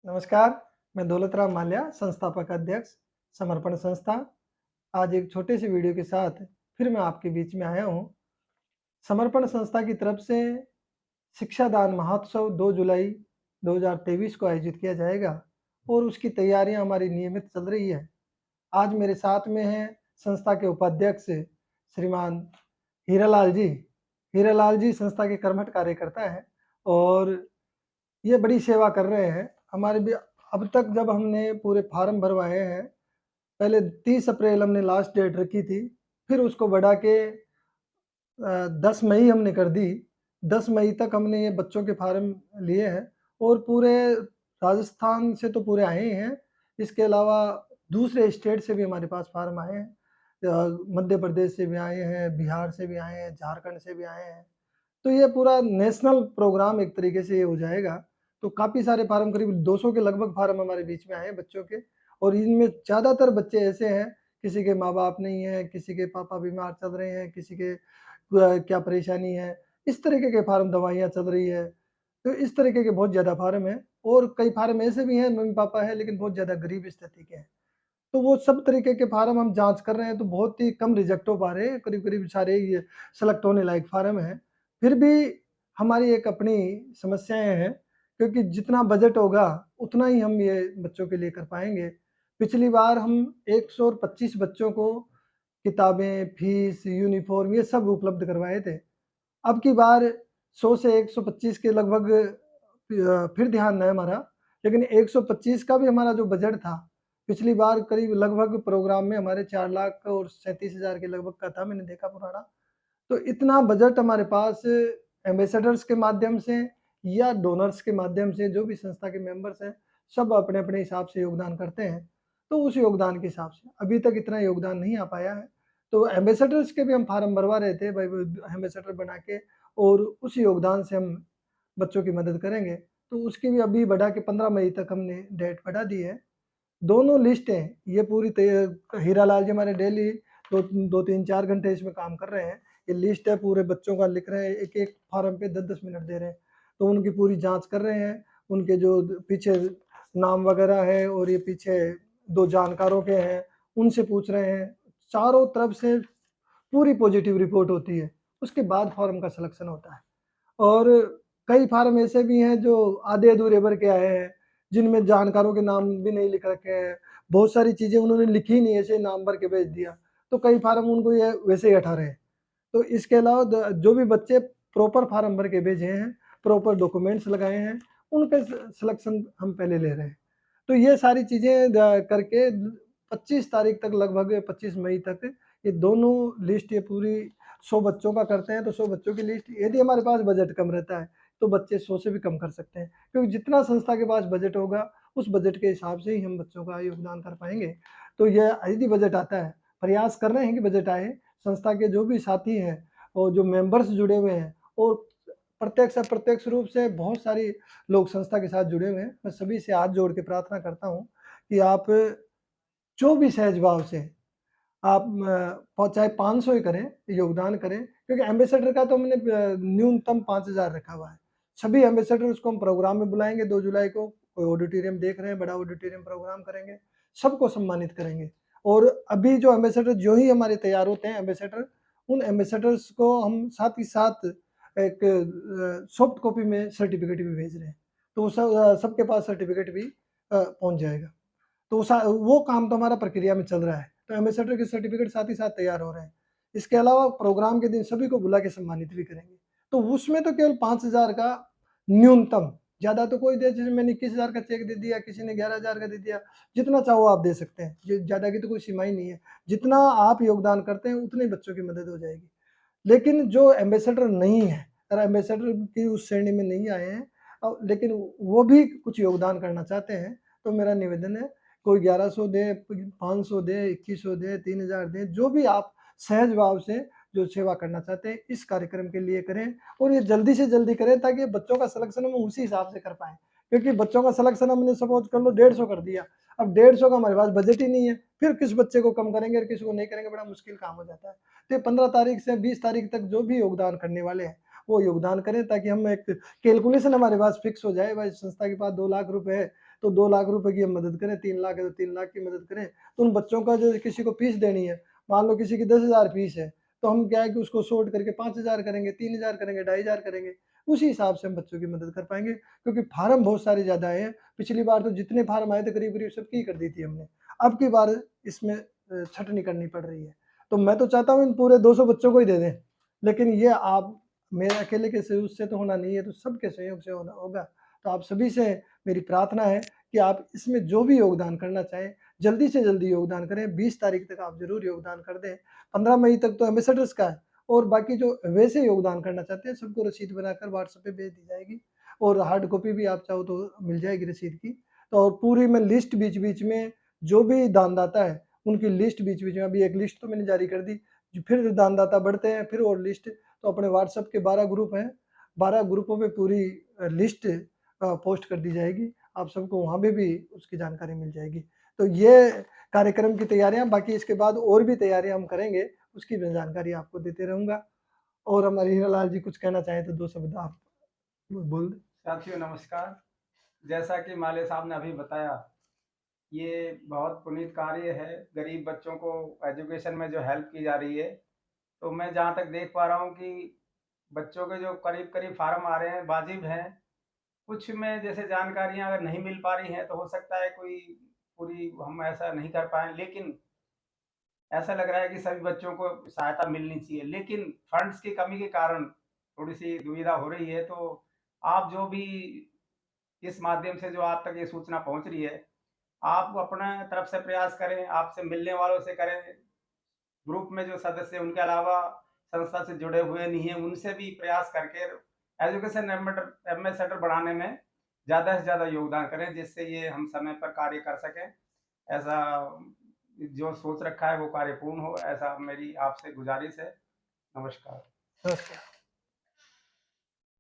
नमस्कार, मैं दौलतराम माल्या, संस्थापक अध्यक्ष, समर्पण संस्था। आज एक छोटे से वीडियो के साथ फिर मैं आपके बीच में आया हूँ। समर्पण संस्था की तरफ से शिक्षादान महोत्सव 2 जुलाई 2023 को आयोजित किया जाएगा और उसकी तैयारियाँ हमारी नियमित चल रही है। आज मेरे साथ में हैं संस्था के उपाध्यक्ष श्रीमान हीरालाल जी। हीरालाल जी संस्था के कर्मठ कार्यकर्ता हैं और ये बड़ी सेवा कर रहे हैं। हमारे भी अब तक जब हमने पूरे फॉर्म भरवाए हैं, पहले 30 अप्रैल हमने लास्ट डेट रखी थी, फिर उसको बढ़ा के 10 मई हमने कर दी। 10 मई तक हमने ये बच्चों के फॉर्म लिए हैं और पूरे राजस्थान से तो पूरे आए ही हैं। इसके अलावा दूसरे स्टेट से भी हमारे पास फॉर्म आए हैं। मध्य प्रदेश से भी आए हैं, बिहार से भी आए हैं, झारखंड से भी आए हैं। तो ये पूरा नेशनल प्रोग्राम एक तरीके से ये हो जाएगा। तो काफ़ी सारे फार्म करीब 200 के लगभग फार्म हमारे बीच में आए हैं बच्चों के और इनमें ज़्यादातर बच्चे ऐसे हैं, किसी के माँ-बाप नहीं हैं, किसी के पापा बीमार चल रहे हैं, किसी के क्या परेशानी है, इस तरीके के फार्म दवाइयाँ चल रही है। तो इस तरीके के बहुत ज़्यादा फार्म हैं और कई फार्म ऐसे भी हैं मम्मी-पापा हैं लेकिन बहुत ज़्यादा गरीब स्थिति के हैं। तो वो सब तरीके के फार्म हम जाँच कर रहे हैं, तो बहुत ही कम रिजेक्ट हो पा रहे हैं, करीब-करीब सारे ये सेलेक्ट होने लायक फार्म हैं। फिर भी हमारी एक अपनी समस्याएँ हैं, क्योंकि जितना बजट होगा, उतना ही हम ये बच्चों के लिए कर पाएँगे। पिछली बार हम 125 बच्चों को किताबें, फीस, यूनिफ़ॉर्म ये सब उपलब्ध करवाए थे। अब की बार 100 से 125 के लगभग फिर ध्यान है हमारा, लेकिन 125 का भी हमारा जो बजट था, पिछली बार करीब लगभग प्रोग्राम में हमारे 4 लाख और 37,000 के लगभग का था, मैंने देखा पुराना। तो इतना बजट हमारे पास एम्बेसडर्स के माध्यम से या डोनर्स के माध्यम से जो भी संस्था के मेंबर्स हैं, सब अपने-अपने हिसाब से योगदान करते हैं। तो उस योगदान के हिसाब से अभी तक इतना योगदान नहीं आ पाया है। तो एम्बेसडर्स के भी हम फार्म भरवा रहे थे भाई एम्बेसडर बना के और उस योगदान से हम बच्चों की मदद करेंगे। तो उसकी भी अभी बढ़ा के 15 मई तक हमने डेट बढ़ा दी है। दोनों लिस्टें ये पूरी हीरालाल जी हमारे डेली 2-3 4 घंटे इसमें काम कर रहे हैं। ये लिस्ट है पूरे बच्चों का लिख रहे हैं, एक-एक फॉर्म पे 10-10 मिनट दे रहे हैं। तो उनकी पूरी जाँच कर रहे हैं, उनके जो पीछे नाम वगैरह है और ये पीछे 2 जानकारों के हैं, उनसे पूछ रहे हैं। चारों तरफ से पूरी पॉजिटिव रिपोर्ट होती है, उसके बाद फॉर्म का सिलेक्शन होता है। और कई फार्म ऐसे भी हैं जो आधे-अधूरे भर के आए हैं, जिनमें जानकारों के नाम भी नहीं लिख रखे हैं। बहुत सारी चीज़ें उन्होंने लिखी नहीं, ऐसे ही नाम भर के भेज दिया। तो कई फार्म उनको ये वैसे ही हटा रहे हैं। तो इसके अलावा जो भी बच्चे प्रॉपर फार्म भर के भेजे हैं, प्रॉपर डॉक्यूमेंट्स लगाए हैं, उनके सिलेक्शन हम पहले ले रहे हैं। तो ये सारी चीज़ें करके 25 तारीख तक लगभग 25 मई तक ये दोनों लिस्ट ये पूरी 100 बच्चों का करते हैं, तो 100 बच्चों की लिस्ट यदि हमारे पास बजट कम रहता है, तो बच्चे 100 से भी कम कर सकते हैं। क्योंकि जितना संस्था के पास बजट होगा, उस बजट के हिसाब से ही हम बच्चों का योगदान कर पाएँगे। तो ये यदि बजट आता है, प्रयास कर रहे हैं कि बजट आए, संस्था के जो भी साथी हैं और जो मेंबर्स जुड़े हुए हैं और प्रत्यक्ष अप्रत्यक्ष रूप से बहुत सारी लोग संस्था के साथ जुड़े हुए हैं। मैं सभी से हाथ जोड़ के प्रार्थना करता हूँ कि आप जो भी सहज भाव से आप चाहे 500 ही करें, योगदान करें क्योंकि एम्बेसडर का तो हमने न्यूनतम 5,000 रखा हुआ है। सभी एम्बेसडर्स को हम प्रोग्राम में बुलाएँगे 2 जुलाई को, कोई ऑडिटोरियम देख रहे हैं, बड़ा ऑडिटोरियम प्रोग्राम करेंगे, सबको सम्मानित करेंगे। और अभी जो एम्बेसडर जो ही हमारे तैयार होते हैं एम्बेसडर, उन एम्बेसडर्स को हम साथ ही साथ एक सॉफ्ट कॉपी में सर्टिफिकेट भी भेज रहे हैं। तो सबके पास सर्टिफिकेट भी पहुँच जाएगा। तो वो काम तो हमारा प्रक्रिया में चल रहा है। तो एम्बेसडर के सर्टिफिकेट साथ ही साथ तैयार हो रहे हैं। इसके अलावा प्रोग्राम के दिन सभी को बुला के सम्मानित भी करेंगे। तो उसमें तो केवल 5,000 का न्यूनतम, ज़्यादा तो कोई दे जैसे मैंने 21,000 का चेक दे दिया, किसी ने 11,000 का दे दिया, जितना चाहो आप दे सकते हैं। ज़्यादा की तो कोई सीमा ही नहीं है। जितना आप योगदान करते हैं उतने बच्चों की मदद हो जाएगी। लेकिन जो एम्बेसडर नहीं है, अगर एम्बेसडर की उस श्रेणी में नहीं आए हैं लेकिन वो भी कुछ योगदान करना चाहते हैं, तो मेरा निवेदन है कोई 1100 दे, 500 दे, 2100 दे, 3,000 दे, जो भी आप सहज भाव से जो सेवा करना चाहते हैं, इस कार्यक्रम के लिए करें और ये जल्दी से जल्दी करें ताकि बच्चों का सिलेक्शन हम उसी हिसाब से कर पाएँ। क्योंकि बच्चों का सिलेक्शन हमने सपोज़ कर लो 150 कर दिया, अब 150 का हमारे पास बजट ही नहीं है, फिर किस बच्चे को कम करेंगे और किसी को नहीं करेंगे, बड़ा मुश्किल काम हो जाता है। तो 15 तारीख से 20 तारीख तक जो भी योगदान करने वाले हैं, वो योगदान करें ताकि हम एक कैलकुलेशन हमारे पास फिक्स हो जाए, भाई संस्था के पास 2 लाख रुपए है, तो 2 लाख रुपए की हम मदद करें, 3 लाख है तो 3 लाख की मदद करें। तो उन बच्चों का जो किसी को फीस देनी है, मान लो किसी की 10,000 फीस है, तो हम क्या है कि उसको शॉर्ट करके 5,000 करेंगे, 3,000 करेंगे, 2,500 करेंगे। उसी हिसाब से हम बच्चों की मदद कर पाएँगे, क्योंकि फार्म बहुत सारे ज़्यादा आए हैं। पिछली बार तो जितने फार्म आए थे करीब-करीब सबकी कर दी थी हमने। अब की बार इसमें छँटनी करनी पड़ रही है। तो मैं तो चाहता हूँ इन पूरे 200 बच्चों को ही दे दें, लेकिन ये आप मेरे अकेले के सहयोग से तो होना नहीं है, तो सबके सहयोग से होना होगा। तो आप सभी से मेरी प्रार्थना है कि आप इसमें जो भी योगदान करना चाहें, जल्दी से जल्दी योगदान करें। 20 तारीख तक आप ज़रूर योगदान कर दें। 15 मई तक तो एम्बेसडर्स का है, और बाकी जो वैसे योगदान करना चाहते हैं, सबको रसीद बनाकर व्हाट्सएप पे भेज दी जाएगी, और हार्ड कॉपी भी आप चाहो तो मिल जाएगी रसीद की। तो और पूरी मैं लिस्ट बीच-बीच में जो भी दानदाता है, उनकी लिस्ट बीच-बीच में, अभी एक लिस्ट तो मैंने जारी कर दी, जो फिर दानदाता बढ़ते हैं, फिर और लिस्ट, तो अपने व्हाट्सएप के 12 ग्रुप हैं, 12 ग्रुपों पे पूरी लिस्ट पोस्ट कर दी जाएगी। आप सबको वहाँ पे भी उसकी जानकारी मिल जाएगी। तो ये कार्यक्रम की तैयारियाँ, बाकी इसके बाद और भी तैयारियाँ हम करेंगे, उसकी मैं जानकारी आपको देते रहूँगा। और हमारे हीरालाल जी कुछ कहना चाहें तो 2 शब्द आप बोल दें। साथियों नमस्कार। जैसा कि माले साहब ने अभी बताया, ये बहुत पुनीत कार्य है। गरीब बच्चों को एजुकेशन में जो हेल्प की जा रही है, तो मैं जहाँ तक देख पा रहा हूँ कि बच्चों के जो करीब-करीब फार्म आ रहे हैं, वाजिब हैं। कुछ में जैसे जानकारियाँ अगर नहीं मिल पा रही हैं, तो हो सकता है कोई पूरी हम ऐसा नहीं कर पाएँ, लेकिन ऐसा लग रहा है कि सभी बच्चों को सहायता मिलनी चाहिए। लेकिन फंड्स की कमी के कारण थोड़ी-सी दुविधा हो रही है, तो आप जो भी इस माध्यम से जो आप तक ये सूचना पहुँच रही है, आप अपने तरफ से प्रयास करें, आपसे मिलने वालों से करें, ग्रुप में जो सदस्य हैं उनके अलावा संस्था से जुड़े हुए नहीं हैं, उनसे भी प्रयास करके एजुकेशन एम्बेसडर बढ़ाने में ज़्यादा से ज़्यादा योगदान करें, जिससे ये हम समय पर कार्य कर सकें। ऐसा जो सोच रखा है वो कार्य पूर्ण हो, ऐसा मेरी आपसे गुज़ारिश है। नमस्कार। नमस्कार।